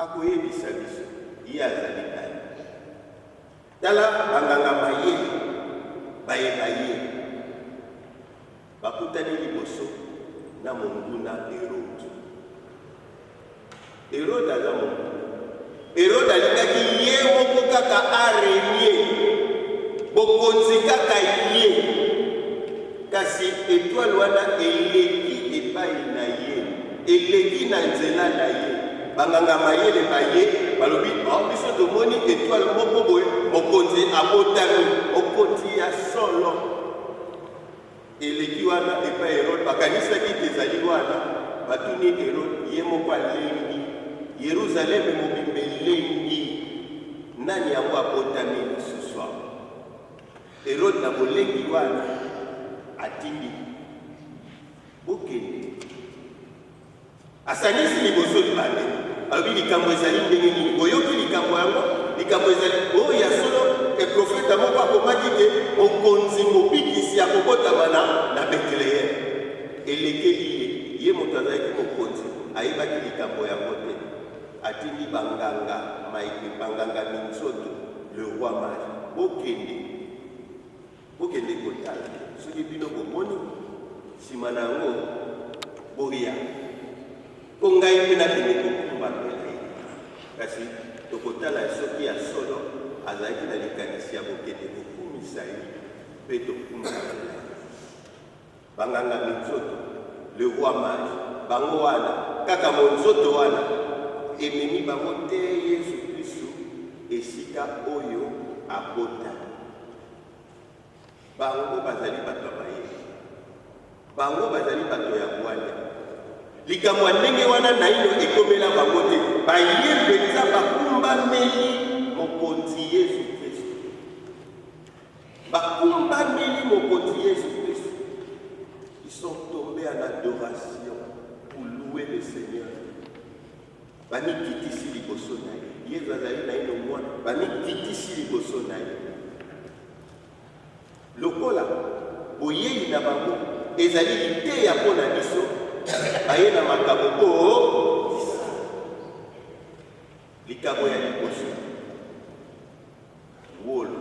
akoyebisa biso ye azali nani. Tala banganga mayele bayeba ye bakutani liboso na monguna Herode. Herode aza monguna. Herode alingaki ye moko kaka arenie bokonzi kaka ye, kasi étoile wana eleki epai na ye, eleki na nzela na ye. Banganga mayele baye balobi biso tomoni étoile moko boye mokonzi abotami okonzi ya solo eleki wana epai Herode. Bakanisaki ezali wana batuni Herode ye moko alengi Yerusaleme mobimba elengi nani yango abotami lisusu awa. Herode na bolengi wana atindi bokende asangisi liboso libande alobi likambo ezali ndenge nini boyoki likambo yango. Likambo ezali oyo ya solo eprofeta moko akomaki te mokonzi mobikisi akobotama na Betlehem. Elekeli ye moto azalaki mokonzi ayebaki likambo yango te, atindi banganga maike banganga minzoto le roi mage bokende kotala soki bino bomoni nsima na yango boria po ngai mpe nakende kokumbamela ye, kasi tokotala soki ya solo azalaki na likanisi ya bokende kokumisa ye mpe tokumbamela banganga minzoto le roi mage bango wana kaka monzoto wana ememi bango te Yesu Kristo esika oyo abotami. Bango bazali bato ya mayele, bango bazali bato ya bwanya. Likambo ndenge wana naino ekomela bango te, baye mpenza bakumbameli mokonzi Yesu Kristo, bakumbameli mokonzi Yesu Kristo. Ils sont tombés en adoration pour louer le Seigneur. Bani kitisi liboso na ye, Yesu azali na ino mwana bani kitisi liboso na ye. Lokola boyei na bango ezali liteya mpo na biso baye na makambo po likambo ya liboso wolo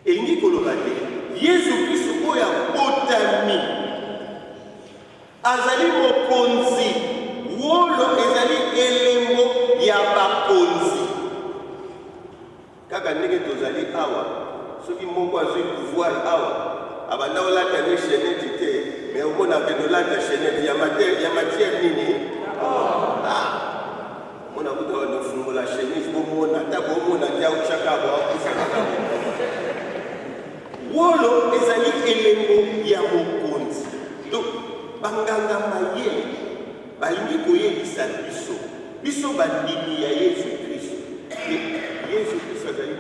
elingi koloba te Yesu Kristo oyo abotami azali mokonzi wolo ezali elembo ya bakonzi kaka ndenge tozali awa soki moko azwi pouvoir awa abanda olata ne chenete te mais omona kende olata chenete ya matière nini mona kuta wanafungola chenete bomona ata bomona te auchaka bawakusaka wolo ezali elembo ya mokonzi. Donc banganga mayele balingi koyebisa biso bandimi ya Yesu Kristo. Yesu Kristo azali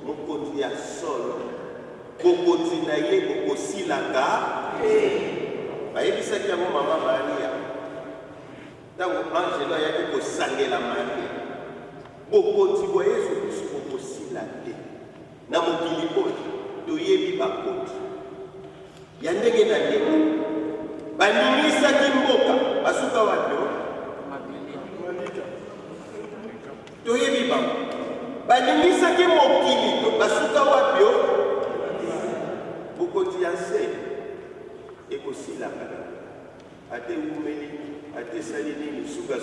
mokonzi ya solo, bokonzi na ye bokosilaka bayebisaki yango mama Maria ntango angelo ayaki kosangela Maria, bokonzi bwa Yesu Kristo bokosila te. Na mokili oyo toyebi bakonzi ya ndenge na ndenge baningisaki mboka basuka wapi toyebi bango, baningisaki mokili basuka wapi bokonzi ya se ekosilaka ate umeli ate sali nini suka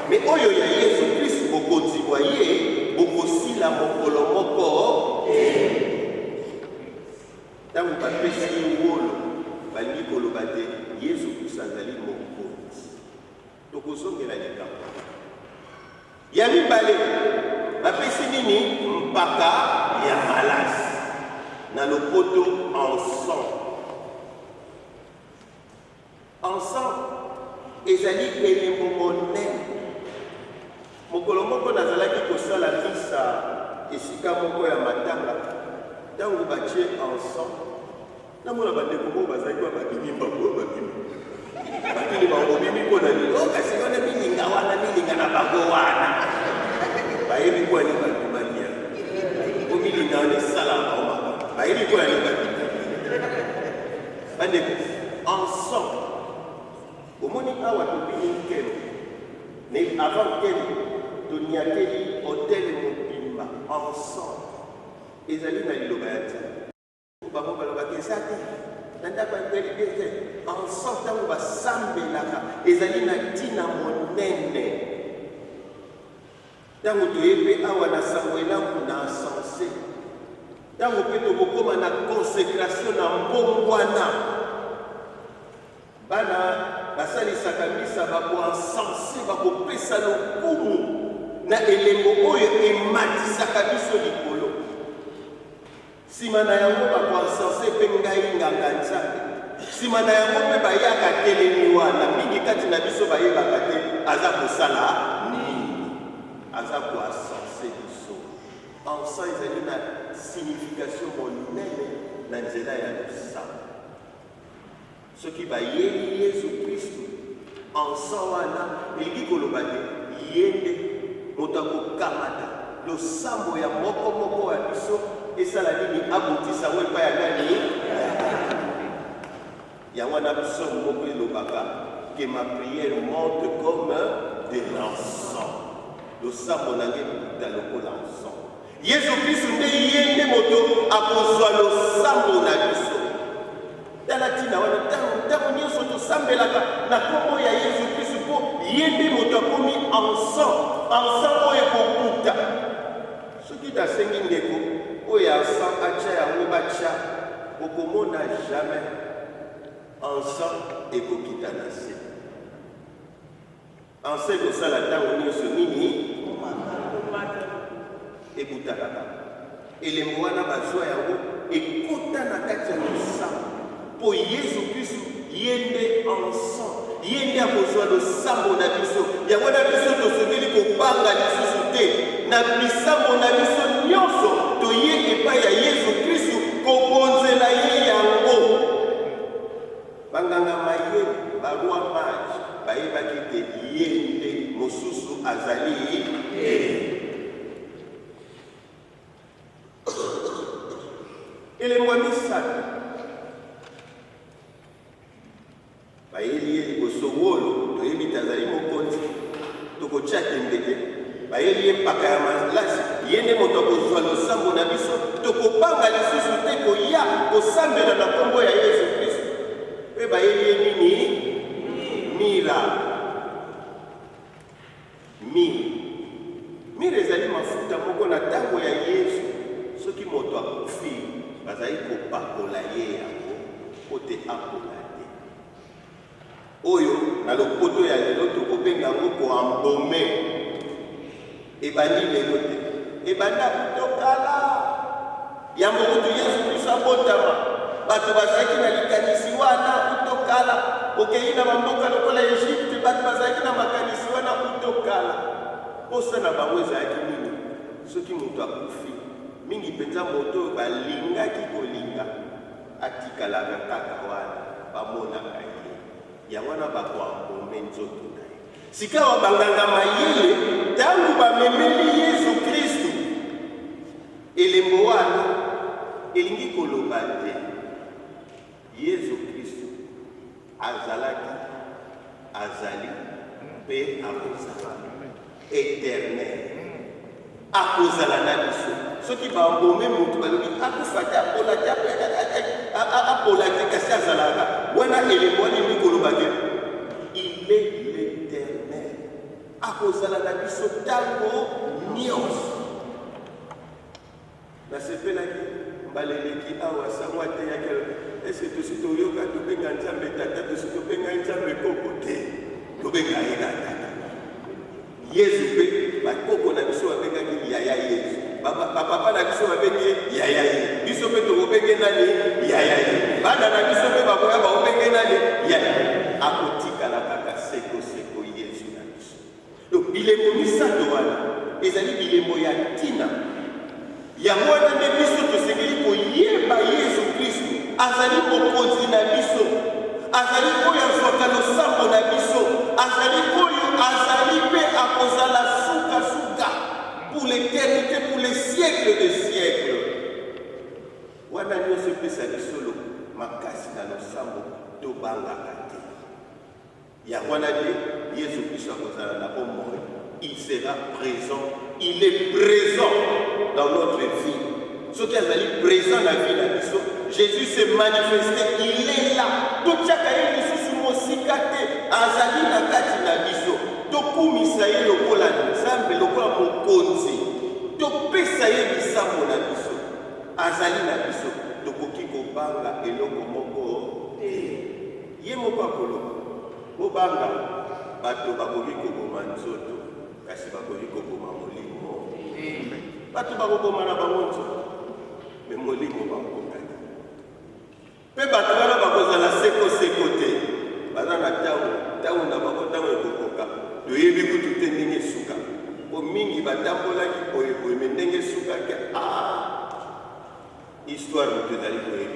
me oyo ya Yesu Kristo bokonzi bwa ye bokosila mokolo moko ntango bapesi wolo balingi koloba te Yesu Kristo azali mokonzi. Tokozongela likambo ya mibale bapesi nini mpaka ya malasi na lopoto ensemble ezali elembo monene. Mokolo moko nazalaki kosala misa esika moko ya matanga ntango batie ensemble namona bandeko moko bazalaki babimi bango batuni bango bimi mpo na nini kasi wana milinga wana milinga na bango wana bayebi kwani babimaki ya po milinga wana esala bango bayebi kwani babimaki bandeko ensemble omoni awa tobini nkelo Mais avant qu'elle, Toniakeli, hôtel Mobimba, ensemble, ils allaient dans l'Ilobati. Au Babo Balobaki, ça en sortant de Sambelaka, ils allaient dans Tina Monene. Dans le pays, Awana Samuela, on a sensé. Dans le pays, on a une consécration dans Mbongwana. Bana, basali sakamisa bako encenser bako pesa lokumu na elembo oyo ematisaka biso likolo. Sima na yango bako encenser mpe ngai nganga nzambe. Sima na yango mpe bayaka telemi wana mingi kati na biso bayebaka te aza kosala nini, aza koencenser biso. Encens ezali na signification monene na nzela ya losambo. Ce qui va yéli Jésus Christ ensemble wana elingi koloba te yende moto akokamata losambo ya moko ya biso esala nini abotisa ngo epai ya nani yango wana biso moko elobaka que ma prière monte comme de l'encens losambo nange ekuta lokola encens. Yesu Kristu nde yende moto akozwa losambo na biso Dalatina wana tango nyonso tosambelaka na kombo ya Yesu Kristu mpo ye nde moto akomi ensemble oyo ekokuta. Soki tasengi ndeko oyo ensemble atya yango batya okomona jamais ensemble ekokita na se. Ensemble ekosala ntango nyonso nini ekutaka kaka. Elembo wana bazwa yango ekota na kati ya losambo. Pour Jésus Christ, yende ensemble, yende a besoin de sambo na biso. Ya wana biso to sengeli ko banga lisusu te. Na bisambo na biso nyonso to ye epai ya Yesu Kristu ko bonzela ye yango. Banganga maye barua maji bayebaki te yende mosusu azali elembo misatu bayeli ye liboso wolo toyebi tazali mokonzi tokotya tembeke bayeli ye mpaka ya malasi ye nde moto akozwa losambo na biso tokobanga lisusu te koya kosambela na kombo ya Yesu Kristu mpe bayeli ye nini mira mira ezali mafuta moko na ntango ya Yesu soki moto akufi bazali kopakola ye yango po te akola oyo na lopoto ya lelo tokobenga ngo koambome ebandi lelo te ebanda kutokala yambo kutu Yesu Kristu abotama bato bazalaki na likanisi wana kutokala okei na bamboka lokola Egypte bato bazalaki na makanisi wana kutokala posa na bango ezalaki nini soki moto akufi mingi mpenza moto oyo balingaki kolinga atikalaka kaka wana bamonaka ye yango wana bakoambome nzoto na ye sika wa banganga mayele ntango bamemeli Yesu Kristu elembo wana elingi koloba te Yesu Kristu azali mpe akozala éternel akozala na biso soki baambome motu balobi akufa te apola te kasi azalaka wana elembo wana elingi koloba te il est l'éternel akozala na biso ntango nyonso nasepelaki mbaleleki awa sango ateyaki eske tosi toyoka tobenga nzambe tata tosi tobenga nzambe koko te tobenga ye tata Yesu mpe bakoko na biso babengaki yaya Yesu bapapa na biso babengi yaya ye biso mpe tokobenge nani yaya ye bana na biso mpe bakoya bakobenge nani yaya akotikala kaka sekoseko Yesu na biso donc bilembo misato wana ezali bilembo ya ntina yango wana nde biso tosengeli koyeba Yesu Kristu azali mokonzi na biso azali oyo azwaka losambo na biso azali oyo azali mpe akozala suka pour l'éternité, pour les siècles des siècles. Wana nyonso epesa biso makasi na losambo tobangaka te yango wana nde Yesu Christ akozala na bomoi, il sera présent. Il est présent dans notre vie. Ce qui est présent dans la vie de Bisso, Jésus s'est manifesté, il est là. Tout chaque année, nous sommes aussi gâtés. Azali na kati na Bisso. Tokumisa ye lokola nzambe lokola mokonzi. Topesa ye bisambo na Bisso. Azali na Bisso. Tokoki kobanga eloko moko te. Ye moko akolo. Kobanga bato bakoki koboma nzoto. Kasi bakoki koboma molimo. Bato bakoboma na bango nzoto. Mais molimo bakokaki. Pe bato wana bakozala seko te. Baza na ntango na bango ntango ekokoka. Toyebi kutu te ndenge suka. Po mingi batambolaki boye me ndenge sukaki. Histoire moto ezali koyebi.